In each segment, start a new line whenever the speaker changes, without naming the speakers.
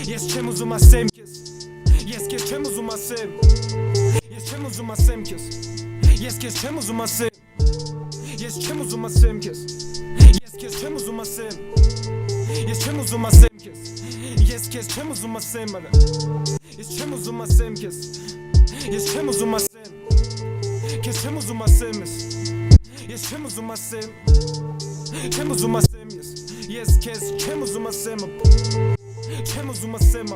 Ես չեմ ուզում ասեմ քեզ Ես քեզ չեմ ուզում ասեմ Ես չեմ ուզում ասեմ քեզ Ես քեզ չեմ ուզում ասեմ Ես չեմ ուզում ասեմ քեզ Ես քեզ չեմ ուզում ասեմ Ես չեմ ուզում ասեմ քեզ Ես քեզ չեմ ուզում ասեմ Ես չեմ ուզում ասեմ քեզ Ես չեմ ուզում ասեմ Քեզ չեմ ուզում ասեմ Ես չեմ ուզում ասեմ Չեմ ուզում ասեմ Ես քեզ չեմ ուզում ասեմ Չեմ ուզում ասեմ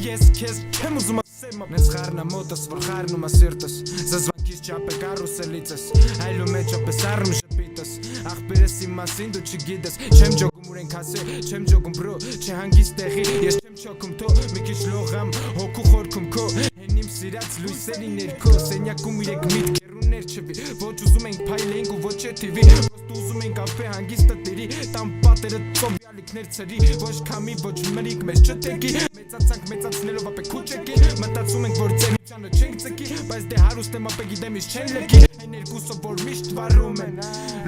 Ես քեզ չեմ ուզում ասեմ Նենց խառնա մոտս որ խառնում ասիրտս Զզվանքից չապ է կարուսելիցս Այլու մեջ ապես առում շպիտս Աղբերս իմ մասին դու չգիտես Չեմ ջոգում ուրենք ասե Չեմ ջոգում բրո Չհանգիս տեղի Ես չեմ չոքում թո Մի քիչ լողամ հոգու խորքում քո Հեն իմ սիրած լույսերի ներքո Սենյակում իրեք միտքերուներ չվի Ոչ ուզում ենք փայլենք ու ոչ է TV Պրոստ ուզում ենք ապե հանգիստը տերի Տամ պատերը ծովյալիքներ ծրի Ոչ կամի ոչ մրիկ մեզ չտեկի Մեծացանք մեծացնելով ապե քուչեկի Մտածում ենք որ ձերությանը չենք ծկի Բայց դե հարուստ եմ ապե գիտեմ իս չեն լեկի Այն երկուսով որ միշտ վարում են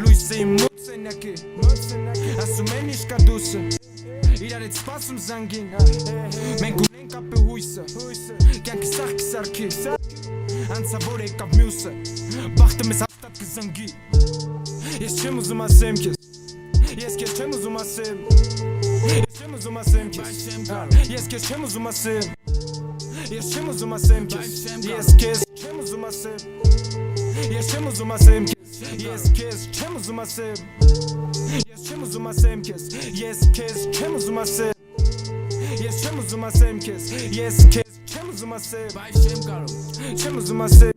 Լույսը իմ մոտ սենյակի Ասում են իշկա դուսը Իրար էտ սպասում զանգին Մենք ունենք ապե հույսը Կյանքը սաղ կսարքի Անցավոր եկավ մյուսը Բախտը մեզ հաստատ կզնգի Ես չեմ ուզում ասեմ քեզ Ես քեզ չեմ ուզում ասեմ Ես չեմ ուզում ասեմ քեզ Ես քեզ չեմ ուզում ասեմ Ես չեմ ուզում ասեմ քեզ Ես քեզ չեմ ուզում ասեմ Ես չեմ ուզում ասեմ քեզ Ես քեզ չեմ ուզում ասեմ Ես չեմ ուզում ասեմ քեզ Ես քեզ չեմ ուզում ասեմ Ես չեմ ուզում ասեմ քեզ Ես քեզ չեմ ուզում ասեմ Բայց չեմ կարող Չեմ ուզում ասեմ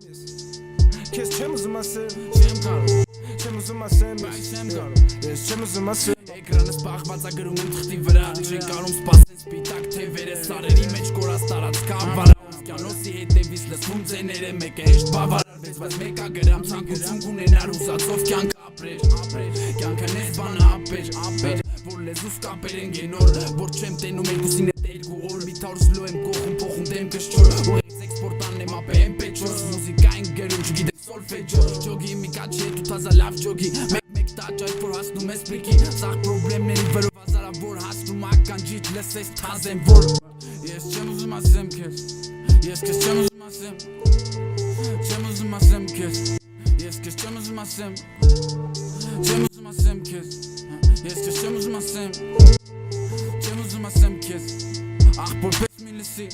Քեզ չեմ ուզում ասեմ Չեմ կարող Չեմ ուզում ասեմ Բայց չեմ կարող Ես չեմ ուզում ասեմ Էկրանս պաղված ա գրում եմ թղթի վրա Չեն կարում սպասեն սպիտակ թևերը Սարերի մեջ կորած տարած կավարա Կյանոսի հետևից լսվում ձեները Մեկը հեշտ բավարարվեց Բայց մեկա գրամ ցանկություն կունենար Հուսածով կյանք ապրեր Կյանքը նեզ բանը ապեր Որ լեզուս կապեր են գենոր Որ չեմ տենում երկուսին հետ երկու օր Մի թարս լո եմ կողում փոխում դեմ կշչոր Ուղեղից էքսպորտան եմ ապե եմ պեչոր Մուզիկա են գերում չգիտեմ սոլֆեջոր Ջոգի մի կաչի հետ ու թազա լավ ջոգի Մեկ տաճ այդ որ հասնում ես պրիկի Սաղ պրոբլեմների վրով ազարավոր հասնում ականջիտ լսես թազեմ որ Ես չեմ ուզում ասեմ քեզ Ես քեզ չեմ ուզում ասեմ Չեմ ուզում ասեմ քեզ Ես քեզ չեմ ուզում ասեմ Չեմ ուզում ասեմ քեզ Ես քեզ չեմ ուզում ասեմ Չեմ ուզում ասեմ քեզ Ախպոր պես մի լսի